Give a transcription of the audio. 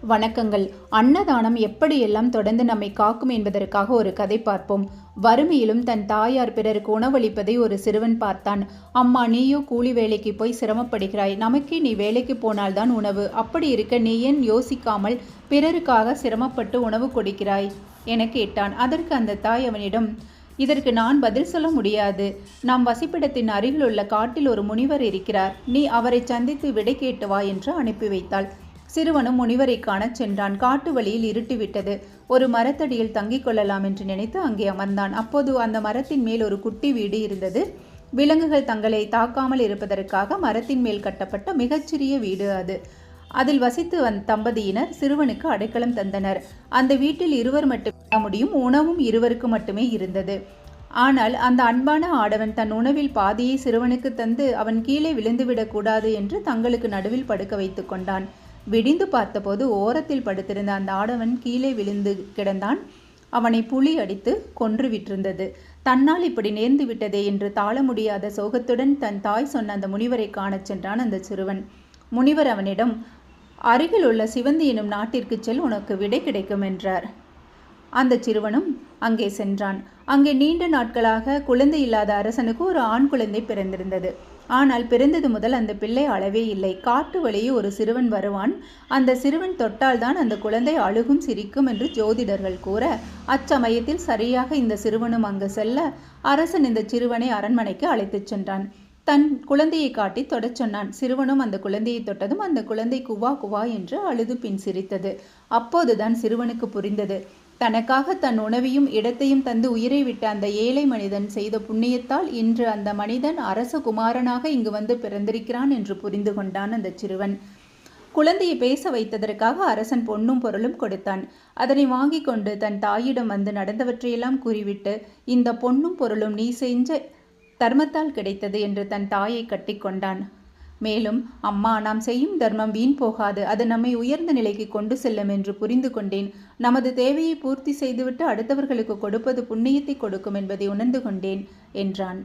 வணக்கங்கள். அன்னதானம் எப்படியெல்லாம் தொடர்ந்து நம்மை காக்கும் என்பதற்காக ஒரு கதை பார்ப்போம். வறுமையிலும் தன் தாயார் பிறருக்கு உணவளிப்பதை ஒரு சிறுவன் பார்த்தான். அம்மா, நீயோ கூலி வேலைக்கு போய் சிரமப்படுகிறாய். நமக்கே நீ வேலைக்கு போனால்தான் உணவு. அப்படி இருக்க நீ ஏன் யோசிக்காமல் பிறருக்காக சிரமப்பட்டு உணவு கொடுக்கிறாய் என கேட்டான். அதற்கு அந்த தாய் அவனிடம், இதற்கு நான் பதில் சொல்ல முடியாது. நம் வசிப்பிடத்தின் அருகில் உள்ள காட்டில் ஒரு முனிவர் இருக்கிறார். நீ அவரை சந்தித்து விடை கேட்டு வா என்று அனுப்பி வைத்தாள். சிறுவனும் முனிவரை காணச் சென்றான். காட்டு வழியில் இருட்டிவிட்டது. ஒரு மரத்தடியில் தங்கிக் கொள்ளலாம் என்று நினைத்து அங்கே அமர்ந்தான். அப்போது அந்த மரத்தின் மேல் ஒரு குட்டி வீடு இருந்தது. விலங்குகள் தங்களை தாக்காமல் இருப்பதற்காக மரத்தின் மேல் கட்டப்பட்ட மிகச்சிறிய வீடு அது. அதில் வசித்து வந்த தம்பதியினர் சிறுவனுக்கு அடைக்கலம் தந்தனர். அந்த வீட்டில் இருவர் மட்டுமே முடியும். உணவும் இருவருக்கு மட்டுமே இருந்தது. ஆனால் அந்த அன்பான ஆடவன் தன் உணவில் பாதியை சிறுவனுக்கு தந்து அவன் கீழே விழுந்துவிடக் கூடாது என்று தங்களுக்கு நடுவில் படுக்க வைத்து கொண்டான். விடிந்து பார்த்தபோது ஓரத்தில் படுத்திருந்த அந்த ஆடவன் கீழே விழுந்து கிடந்தான். அவனை புலி அடித்து கொன்று விட்டிருந்தது. தன்னால் இப்படி நேர்ந்து விட்டதே என்று தாழ முடியாத சோகத்துடன் தன் தாய் சொன்ன அந்த முனிவரை காணச் சென்றான் அந்த சிறுவன். முனிவர் அவனிடம், அருகில் உள்ள சிவந்தி எனும் நாட்டிற்கு செல், உனக்கு விடை கிடைக்கும் என்றார். அந்த சிறுவனும் அங்கே சென்றான். அங்கே நீண்ட நாட்களாக குழந்தை இல்லாத அரசனுக்கு ஒரு ஆண் குழந்தை பிறந்திருந்தது. ஆனால் பிறந்தது முதல் அந்த பிள்ளை அளவே இல்லை. காட்டு வழியே ஒரு சிறுவன் வருவான். அந்த சிறுவன் தொட்டால்தான் அந்த குழந்தை அழுகும் சிரிக்கும் என்று ஜோதிடர்கள் கூற, அச்சமயத்தில் சரியாக இந்த சிறுவனும் அங்கு செல்ல அரசன் இந்த சிறுவனை அரண்மனைக்கு அழைத்துச் சென்றான். தன் குழந்தையை காட்டி தொடச் சொன்னான். சிறுவனும் அந்த குழந்தையை தொட்டதும் அந்த குழந்தை குவா குவா என்று அழுது பின் சிரித்தது. அப்போதுதான் சிறுவனுக்கு புரிந்தது, தனக்காக தன் உணவையும் இடத்தையும் தந்து உயிரை விட்ட அந்த ஏழை மனிதன் செய்த புண்ணியத்தால் இன்று அந்த மனிதன் அரச குமாரனாக இங்கு வந்து பிறந்திருக்கிறான் என்று புரிந்து கொண்டான் அந்த சிறுவன். குழந்தையை பேச வைத்ததற்காக அரசன் பொன்னும் பொருளும் கொடுத்தான். அதனை வாங்கி கொண்டு தன் தாயிடம் வந்து நடந்தவற்றையெல்லாம் கூறிவிட்டு, இந்த பொன்னும் பொருளும் நீ செஞ்ச தர்மத்தால் கிடைத்தது என்று தன் தாயை கட்டி கொண்டான். மேலும், அம்மா, நாம் செய்யும் தர்மம் வீண் போகாது. அது நம்மை உயர்ந்த நிலைக்கு கொண்டு செல்லும் என்று புரிந்து கொண்டேன். நமது தேவையை பூர்த்தி செய்துவிட்டு அடுத்தவர்களுக்கு கொடுப்பது புண்ணியத்தை கொடுக்கும் என்பதை உணர்ந்து கொண்டேன் என்றான்.